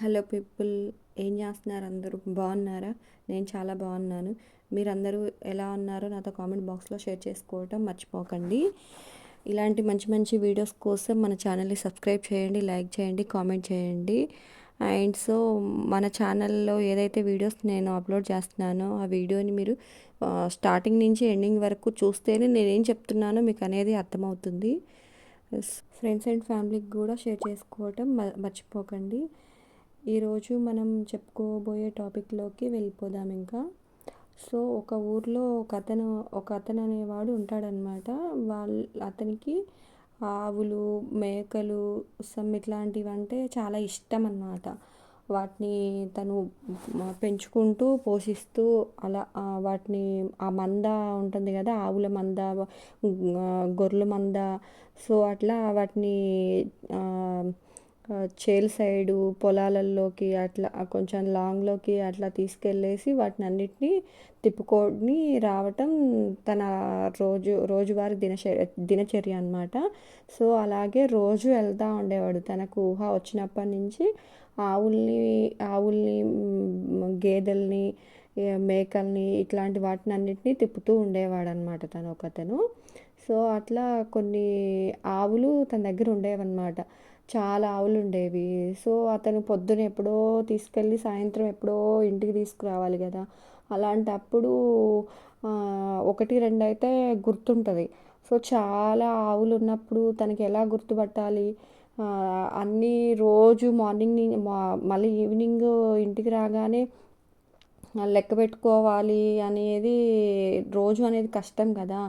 Hello people, ఏం చేస్తున్నారు? అందరూ బాగున్నారా? నేను చాలా బాగున్నాను. మీరందరూ ఎలా ఉన్నారో నాతో కామెంట్ బాక్స్లో షేర్ చేసుకోవటం మర్చిపోకండి. ఇలాంటి మంచి మంచి వీడియోస్ కోసం మన ఛానల్ని సబ్స్క్రైబ్ చేయండి, లైక్ చేయండి, కామెంట్ చేయండి. అండ్ సో మన ఛానల్లో ఏదైతే వీడియోస్ నేను అప్లోడ్ చేస్తున్నానో ఆ వీడియోని మీరు స్టార్టింగ్ నుంచి ఎండింగ్ వరకు చూస్తేనే నేనేం చెప్తున్నానో మీకు అనేది అర్థమవుతుంది. ఫ్రెండ్స్ అండ్ ఫ్యామిలీకి కూడా షేర్ చేసుకోవటం మర్చిపోకండి. ఈరోజు మనం చెప్పుకోబోయే టాపిక్లోకి వెళ్ళిపోదాం ఇంకా. సో ఒక ఊర్లో ఒక అతను అనేవాడు ఉంటాడనమాట. అతనికి ఆవులు, మేకలు, ఇట్లాంటివి అంటే చాలా ఇష్టం అన్నమాట. వాటిని తను పెంచుకుంటూ పోషిస్తూ అలా వాటిని ఆ మంద ఉంటుంది కదా, ఆవుల మంద, గొర్రెల మంద. సో అట్లా వాటిని చేలు సైడు పొలాలలోకి అట్లా కొంచెం లాంగ్లోకి అట్లా తీసుకెళ్ళేసి వాటిని అన్నిటినీ తిప్పుకొని రావటం తన రోజువారీ దినచర్య అనమాట. సో అలాగే రోజు వెళ్తూ ఉండేవాడు. తనకు ఊహ వచ్చినప్పటి నుంచి ఆవుల్ని, గేదెల్ని, మేకల్ని ఇట్లాంటి వాటిని అన్నిటినీ తిప్పుతూ ఉండేవాడు అనమాట ఒకతను. సో అట్లా కొన్ని ఆవులు తన దగ్గర ఉండేవన్నమాట. చాలా ఆవులు ఉండేవి. సో అతను పొద్దున ఎప్పుడో తీసుకెళ్ళి సాయంత్రం ఎప్పుడో ఇంటికి తీసుకురావాలి కదా. అలాంటప్పుడు ఒకటి రెండు అయితే గుర్తుంటుంది. సో చాలా ఆవులు ఉన్నప్పుడు తనకి ఎలా గుర్తుపట్టాలి, అన్నీ రోజు మార్నింగ్ మళ్ళీ ఈవినింగ్ ఇంటికి రాగానే లెక్క పెట్టుకోవాలి అనేది రోజు అనేది కష్టం కదా.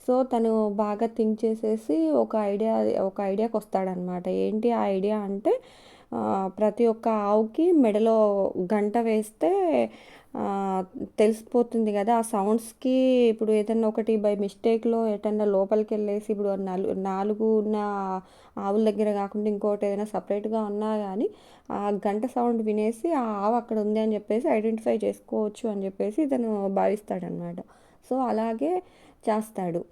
సో తను బాగా థింక్ చేసేసి ఒక ఐడియాకి వస్తాడనమాట. ఏంటి ఆ ఐడియా అంటే, ప్రతి ఒక్క ఆవుకి మెడలో గంట వేస్తే తెలిసిపోతుంది కదా ఆ సౌండ్స్కి. ఇప్పుడు ఏదన్నా ఒకటి బై మిస్టేక్లో ఎటన్నా లోపలికి వెళ్ళేసి, ఇప్పుడు నాలుగు ఉన్న ఆవుల దగ్గర కాకుండా ఇంకోటి ఏదైనా సపరేట్గా ఉన్నా కానీ ఆ గంట సౌండ్ వినేసి ఆ ఆవు అక్కడ ఉంది అని చెప్పేసి ఐడెంటిఫై చేసుకోవచ్చు అని చెప్పేసి ఇతను భావిస్తాడనమాట. సో అలాగే చేస్తాడు.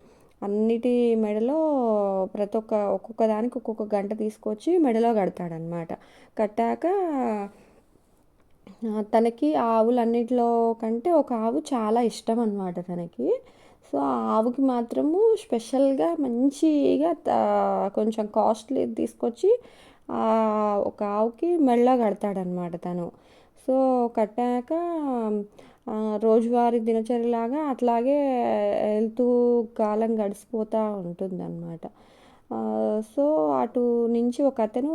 అన్నిటి మెడలో ఒక్కొక్క దానికి ఒక్కొక్క గంట తీసుకొచ్చి మెడలో కడతాడనమాట. కట్టాక తనకి ఆ ఆవులన్నిటిలో కంటే ఒక ఆవు చాలా ఇష్టం అనమాట తనకి. సో ఆ ఆవుకి మాత్రము స్పెషల్గా మంచిగా కొంచెం కాస్ట్లీ తీసుకొచ్చి ఒక ఆవుకి మెడలో కడతాడనమాట తను. సో కట్టాక రోజువారీ దినచర్యలాగా అట్లాగే వెళ్తూ కాలం గడిచిపోతూ ఉంటుందన్నమాట. సో అటు నుంచి ఒక అతను,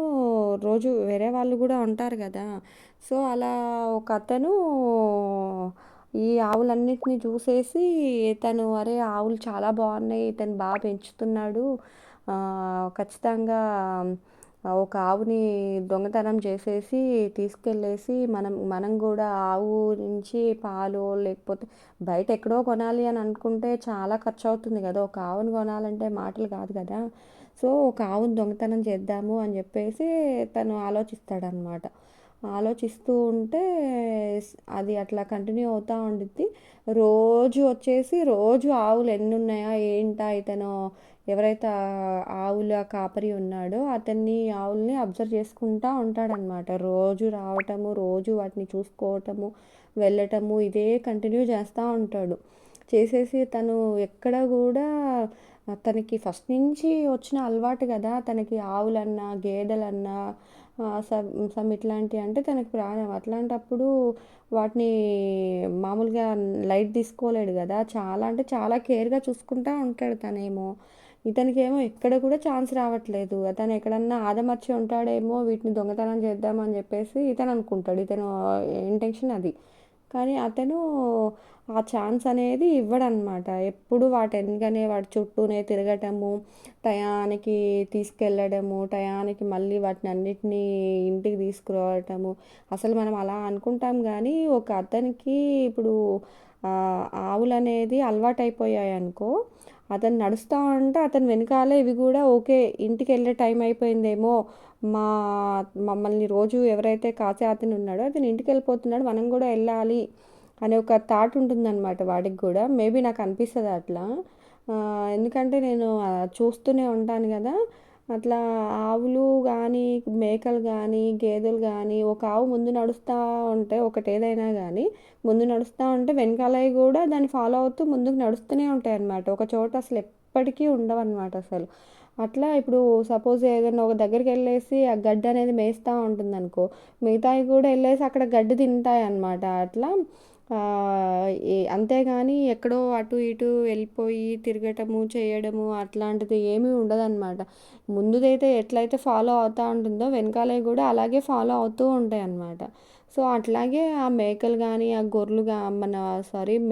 రోజు వేరే వాళ్ళు కూడా ఉంటారు కదా. సో అలా ఒక అతను ఈ ఆవులన్నిటిని చూసేసి తను, అరే ఆవులు చాలా బాగున్నాయి, ఇతను బాగా పెంచుతున్నాడు, ఖచ్చితంగా ఒక ఆవుని దొంగతనం చేసేసి తీసుకెళ్ళేసి మనం కూడా ఆవు నుంచి పాలు, లేకపోతే బయట ఎక్కడో కొనాలి అని అనుకుంటే చాలా ఖర్చు అవుతుంది కదా. ఒక ఆవుని కొనాలంటే మాటలు కాదు కదా. సో ఒక ఆవుని దొంగతనం చేద్దాము అని చెప్పేసి తను ఆలోచిస్తాడనమాట. ఆలోచిస్తూ ఉంటే అది అట్లా కంటిన్యూ అవుతూ ఉండిద్ది. రోజు ఆవులు ఎన్ని ఉన్నాయా ఏంటా, ఇతను ఎవరైతే ఆవుల కాపరి ఉన్నాడో ఆవుల్ని అబ్జర్వ్ చేసుకుంటూ ఉంటాడనమాట. రోజు రావటము, రోజు వాటిని చూసుకోవటము, వెళ్ళటము, ఇదే కంటిన్యూ చేస్తూ ఉంటాడు. చేసేసి తను ఎక్కడ కూడా, తనకి ఫస్ట్ నుంచి వచ్చిన అలవాటు కదా, తనకి ఆవులన్నా గేదెలన్నా ఇట్లాంటివి అంటే తనకి ప్రాణం. అట్లాంటప్పుడు వాటిని మామూలుగా లైట్ తీసుకోలేడు కదా. చాలా అంటే చాలా కేర్గా చూసుకుంటూ ఉంటాడు తనేమో. ఇతనికేమో ఎక్కడ కూడా ఛాన్స్ రావట్లేదు. అతను ఎక్కడన్నా ఆదమర్చి ఉంటాడేమో వీటిని దొంగతనం చేద్దామని చెప్పేసి ఇతను అనుకుంటాడు. ఇతను ఇంటెన్షన్ అది. కానీ అతను ఆ ఛాన్స్ అనేది ఇవ్వడనమాట. ఎప్పుడు వాటి వెనకనే వాటి చుట్టూనే తిరగటము, టయానికి తీసుకెళ్ళడము, టయానికి మళ్ళీ వాటిని అన్నిటినీ ఇంటికి తీసుకురావటము. అసలు మనం అలా అనుకుంటాం కానీ ఒక అతనికి ఇప్పుడు ఆవులు అనేది అలవాటు అయిపోయాయి అనుకో, అతను నడుస్తూ ఉంటే అతను వెనకాలే ఇవి కూడా ఓకే, ఇంటికి వెళ్ళే టైం అయిపోయిందేమో, మా మమ్మల్ని రోజు ఎవరైతే కాసే అతను ఉన్నాడో అతను ఇంటికి వెళ్ళిపోతున్నాడు, మనం కూడా వెళ్ళాలి అనే ఒక థాట్ ఉంటుందన్నమాట వాడికి కూడా. మేబీ నాకు అనిపిస్తుంది అట్లా. ఎందుకంటే నేను చూస్తూనే ఉంటాను కదా. అట్లా ఆవులు కానీ, మేకలు కానీ, గేదెలు కానీ, ఒక ఆవు ముందు నడుస్తూ ఉంటే ఒకటేదైనా కానీ ముందు నడుస్తూ ఉంటే వెనకాలవి కూడా దాన్ని ఫాలో అవుతూ ముందుకు నడుస్తూనే ఉంటాయి అన్నమాట. ఒక చోట అసలు ఎప్పటికీ ఉండవన్నమాట అసలు. అట్లా ఇప్పుడు సపోజ్ ఏదైనా ఒక దగ్గరికి వెళ్ళేసి ఆ గడ్డి అనేది మేస్తూ ఉంటుందనుకో, మిగతావి కూడా వెళ్ళేసి అక్కడ గడ్డి తింటాయి అన్నమాట. అట్లా అంతేగాని ఎక్కడో అటు ఇటు వెళ్ళిపోయి తిరగటము చేయడము అట్లాంటిది ఏమీ ఉండదన్నమాట. ముందుదైతే ఎట్లయితే ఫాలో అవుతూ ఉంటుందో వెనకాలవి కూడా అలాగే ఫాలో అవుతూ ఉంటాయి అన్నమాట. సో అట్లాగే ఆ మేకలు కానీ, ఆ గొర్రెలు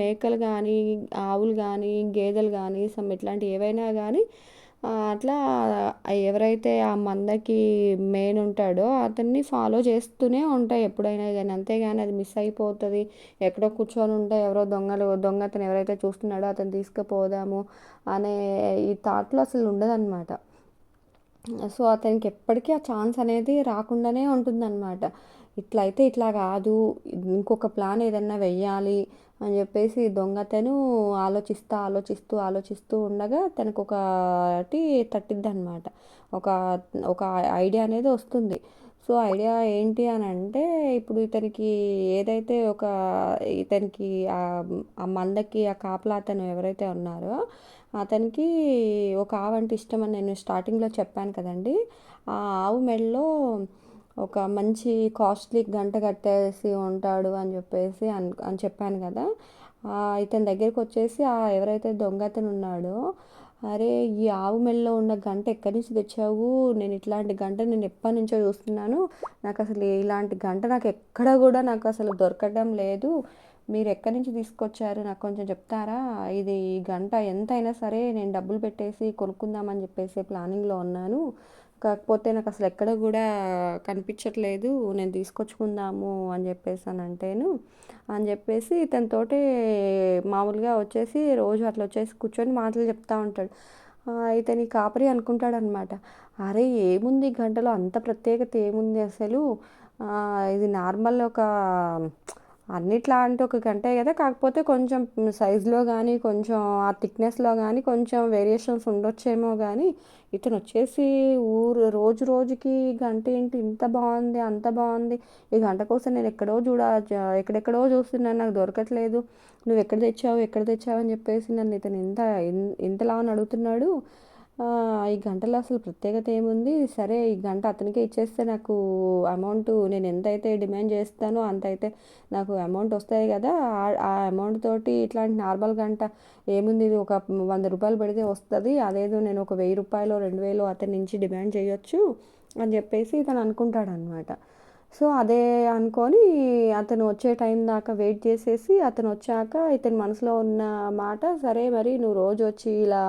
మేకలు కానీ, ఆవులు కానీ, గేదెలు కానీ ఇట్లాంటివి ఏవైనా కానీ అట్లా ఎవరైతే ఆ మందకి మెయిన్ ఉంటాడో అతన్ని ఫాలో చేస్తూనే ఉంటాయి ఎప్పుడైనా కానీ. అంతేగాని అది మిస్ అయిపోతుంది, ఎక్కడో కూర్చొని ఉంటే ఎవరో దొంగతను ఎవరైతే చూస్తున్నాడో అతను తీసుకుపోదాము అనే ఈ థాట్లో అసలు ఉండదన్నమాట. సో అతనికి ఎప్పటికీ ఆ ఛాన్స్ అనేది రాకుండానే ఉంటుందన్నమాట. ఇట్లయితే ఇట్లా కాదు, ఇంకొక ప్లాన్ ఏదన్నా వెయ్యాలి అని చెప్పేసి దొంగతను ఆలోచిస్తూ ఉండగా తనకు ఒకటి తట్టిద్దనమాట. ఒక ఒక ఐడియా అనేది వస్తుంది. సో ఐడియా ఏంటి అని అంటే, ఇప్పుడు ఇతనికి ఆ మందకి ఆ కాపలా అతను ఎవరైతే ఉన్నారో అతనికి ఒక ఆవు అంటే ఇష్టం అని నేను స్టార్టింగ్లో చెప్పాను కదండి. ఆ ఆవు మెడలో ఒక మంచి కాస్ట్లీ గంట కట్టేసి ఉంటాడు అని చెప్పేసి అని చెప్పాను కదా. ఇతని దగ్గరికి వచ్చేసి ఎవరైతే దొంగతను ఉన్నాడో, అరే ఈ ఆవు మెడలో ఉన్న గంట ఎక్కడి నుంచి తెచ్చావు, నేను ఇట్లాంటి గంట నేను ఎప్పటి నుంచో చూస్తున్నాను, నాకు అసలు ఇలాంటి గంట నాకు అసలు దొరకడం లేదు, మీరు ఎక్కడి నుంచి తీసుకొచ్చారు నాకు కొంచెం చెప్తారా, ఈ గంట ఎంతైనా సరే నేను డబ్బులు పెట్టేసి కొనుక్కుందామని చెప్పేసి ప్లానింగ్లో ఉన్నాను, కాకపోతే నాకు అసలు ఎక్కడ కూడా కనిపించట్లేదు, నేను తీసుకొచ్చుకుందాము అని చెప్పేసి ఇతనితోటి మామూలుగా వచ్చేసి రోజు అట్లా వచ్చేసి కూర్చొని మాటలు చెప్తూ ఉంటాడు. ఇతని కాపరి అనుకుంటాడనమాట, అరే ఏముంది గంటలో అంత ప్రత్యేకత ఏముంది అసలు, ఇది నార్మల్ అన్నిట్లా అంటే ఒక గంటే కదా, కాకపోతే కొంచెం సైజులో కానీ కొంచెం ఆ థిక్నెస్లో కానీ కొంచెం వేరియేషన్స్ ఉండొచ్చేమో కానీ ఇతను వచ్చేసి రోజు రోజుకి గంట ఏంటి ఇంత బాగుంది అంత బాగుంది, ఈ గంట కోసం నేను ఎక్కడెక్కడో చూస్తున్నాను, నాకు దొరకట్లేదు, నువ్వు ఎక్కడ తెచ్చావు అని చెప్పేసి నన్ను ఇతను ఇంతలా అని అడుగుతున్నాడు. ఈ గంటలో అసలు ప్రత్యేకత ఏముంది, సరే ఈ గంట అతనికే ఇచ్చేస్తే నాకు అమౌంట్ నేను ఎంతైతే డిమాండ్ చేస్తానో అంత అయితే నాకు అమౌంట్ వస్తాయి కదా, ఆ అమౌంట్ తోటి ఇట్లాంటి నార్మల్ గంట ఏముంది, ఇది ఒక 100 రూపాయలు పెడితే వస్తుంది, అదేదో నేను ఒక 1000 రూపాయలు 2000 అతని నుంచి డిమాండ్ చేయొచ్చు అని చెప్పేసి ఇతను అనుకుంటాడనమాట. సో అదే అనుకొని అతను వచ్చే టైం దాకా వెయిట్ చేసేసి అతను వచ్చాక ఇతని మనసులో ఉన్న మాట, సరే మరి నువ్వు రోజు వచ్చి ఇలా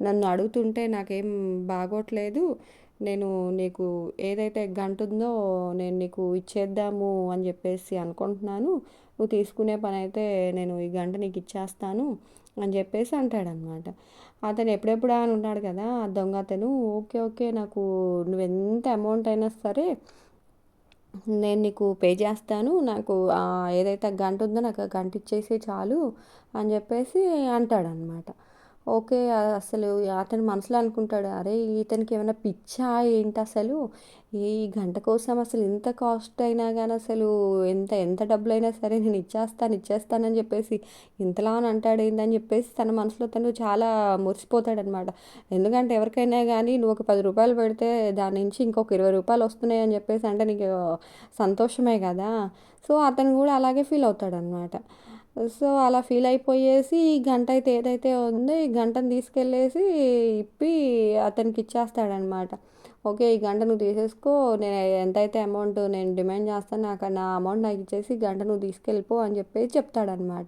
నన్ను అడుగుతుంటే నాకేం బాగోట్లేదు, నేను నీకు ఏదైతే గంట ఉందో నేను నీకు ఇచ్చేద్దాము అని చెప్పేసి అనుకుంటున్నాను, నువ్వు తీసుకునే పని అయితే నేను ఈ గంట నీకు ఇచ్చేస్తాను అని చెప్పేసి అంటాడనమాట. అతను ఎప్పుడెప్పుడా అని ఉన్నాడు కదా ఆ దొంగ అతను, ఓకే ఓకే నాకు నువ్వు ఎంత అమౌంట్ అయినా సరే నేను నీకు పే చేస్తాను, నాకు ఏదైతే గంట ఉందో నాకు ఆ గంట ఇచ్చేసి చాలు అని చెప్పేసి అంటాడనమాట. ఓకే. అసలు అతను మనసులో అనుకుంటాడు, అరే ఇతనికి ఏమైనా పిచ్చా ఏంటి అసలు, ఈ గంట కోసం అసలు ఇంత కాస్ట్ అయినా కానీ అసలు ఎంత ఎంత డబ్బులైనా సరే నేను ఇచ్చేస్తానని చెప్పేసి ఇంతలా అని అంటాడు ఏందని చెప్పేసి తన మనసులో తను చాలా మురిసిపోతాడనమాట. ఎందుకంటే ఎవరికైనా కానీ నువ్వు ఒక 10 రూపాయలు పెడితే దాని నుంచి ఇంకొక 20 రూపాయలు వస్తున్నాయి అని చెప్పేసి అంటే నీకు సంతోషమే కదా. సో అతను కూడా అలాగే ఫీల్ అవుతాడనమాట. సో అలా ఫీల్ అయిపోయేసి ఈ గంట అయితే ఏదైతే ఉందో ఈ గంటను తీసుకెళ్ళేసి ఇప్పి అతనికి ఇచ్చేస్తాడనమాట. ఓకే ఈ గంట నువ్వు తీసేసుకో, నేను ఎంతైతే అమౌంట్ నేను డిమాండ్ చేస్తాను నా అమౌంట్ నాకు ఇచ్చేసి గంట నువ్వు తీసుకెళ్ళిపో అని చెప్పేసి చెప్తాడనమాట.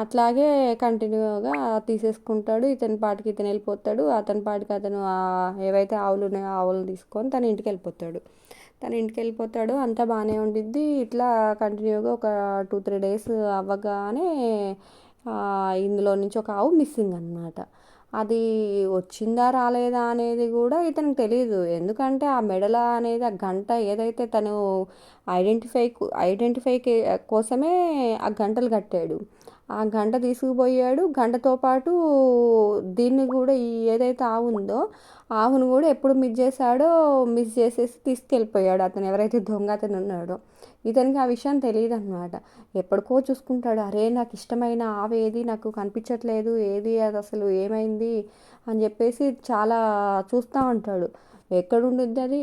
అట్లాగే కంటిన్యూగా తీసేసుకుంటాడు, ఇతని పాటికి ఇతను వెళ్ళిపోతాడు, అతని పాటికి అతను ఏవైతే ఆవులు ఉన్నాయో ఆవులు తీసుకొని తన ఇంటికి వెళ్ళిపోతాడు. అంతా బాగానే ఉండిద్ది. ఇట్లా కంటిన్యూగా ఒక 2-3 డేస్ అవ్వగానే ఇందులో నుంచి ఒక ఆవు మిస్సింగ్ అనమాట. అది వచ్చిందా రాలేదా అనేది కూడా ఇతనికి తెలియదు. ఎందుకంటే ఆ మెడల అనేది ఆ గంట ఏదైతే తను ఐడెంటిఫై కోసమే ఆ గంటలు కట్టాడు. ఆ గంట తీసుకుపోయాడు. గంటతో పాటు దీన్ని కూడా ఏదైతే ఆవు ఉందో ఆవును కూడా ఎప్పుడు మిస్ చేసేసి తీసుకెళ్ళిపోయాడు అతను, ఎవరైతే దొంగ అతను ఉన్నాడో. ఇతనికి ఆ విషయం తెలియదన్నమాట. ఎప్పటికో చూసుకుంటాడు, అరే నాకు ఇష్టమైన ఆవు ఏది, నాకు కనిపించట్లేదు, ఏది అది అసలు ఏమైంది అని చెప్పేసి చాలా చూస్తూ ఉంటాడు. ఎక్కడుండిద్ది అది.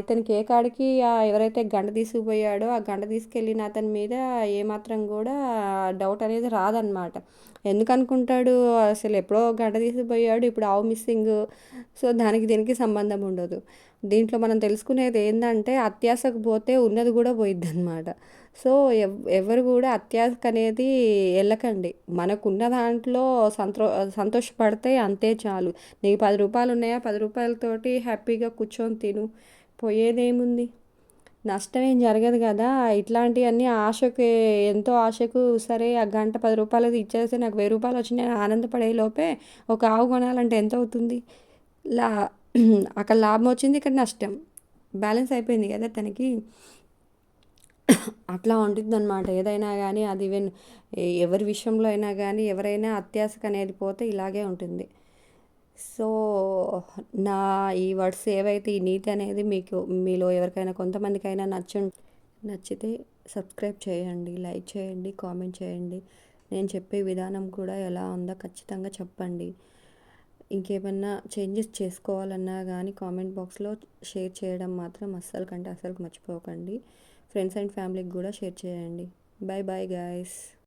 ఇతనికి ఏ కాడికి ఎవరైతే గంట తీసుకుపోయాడో ఆ గంట తీసుకెళ్ళిన అతని మీద ఏమాత్రం కూడా డౌట్ అనేది రాదనమాట. ఎందుకు అనుకుంటాడు, అసలు ఎప్పుడో గంట తీసుకుపోయాడు, ఇప్పుడు ఆవు మిస్సింగ్. సో దానికి దీనికి సంబంధం ఉండదు. దీంట్లో మనం తెలుసుకునేది ఏంటంటే, అత్యాశకు పోతే ఉన్నది కూడా పోయిద్ది అనమాట. సో ఎవరు కూడా అత్యాశకు అనేది వెళ్ళకండి. మనకున్న దాంట్లో సంతోషపడితే అంతే చాలు. నీకు 10 రూపాయలు ఉన్నాయా, 10 రూపాయలతోటి హ్యాపీగా కూర్చొని తిను, పోయేదేముంది, నష్టం ఏం జరగదు కదా. ఇట్లాంటివన్నీ ఆశకి, ఎంతో ఆశకు సరే ఆ గంట 10 రూపాయలది ఇచ్చేస్తే నాకు 1000 రూపాయలు వచ్చినాయి అని ఆనందపడే లోపే ఒక ఆవు కొనాలంటే ఎంత అవుతుంది. లా అక్కడ లాభం వచ్చింది, ఇక్కడ నష్టం, బ్యాలెన్స్ అయిపోయింది కదా తనకి. అట్లా ఉంటుందన్నమాట ఏదైనా కానీ. అది ఈవెన్ ఎవరి విషయంలో అయినా కానీ, ఎవరైనా అత్యాశకు అనేది పోతే ఇలాగే ఉంటుంది. సో నా ఈ వర్డ్స్ ఏవైతే, ఈ నీతి అనేది మీకు మీలో ఎవరికైనా కొంతమందికైనా నచ్చితే సబ్స్క్రైబ్ చేయండి, లైక్ చేయండి, కామెంట్ చేయండి. నేను చెప్పే విధానం కూడా ఎలా ఉందో ఖచ్చితంగా చెప్పండి. ఇంకేమన్నా చేంజెస్ చేసుకోవాలన్నా కానీ కామెంట్ బాక్స్లో షేర్ చేయడం మాత్రం అస్సలు మర్చిపోకండి. ఫ్రెండ్స్ అండ్ ఫ్యామిలీకి కూడా షేర్ చేయండి. Bye bye guys.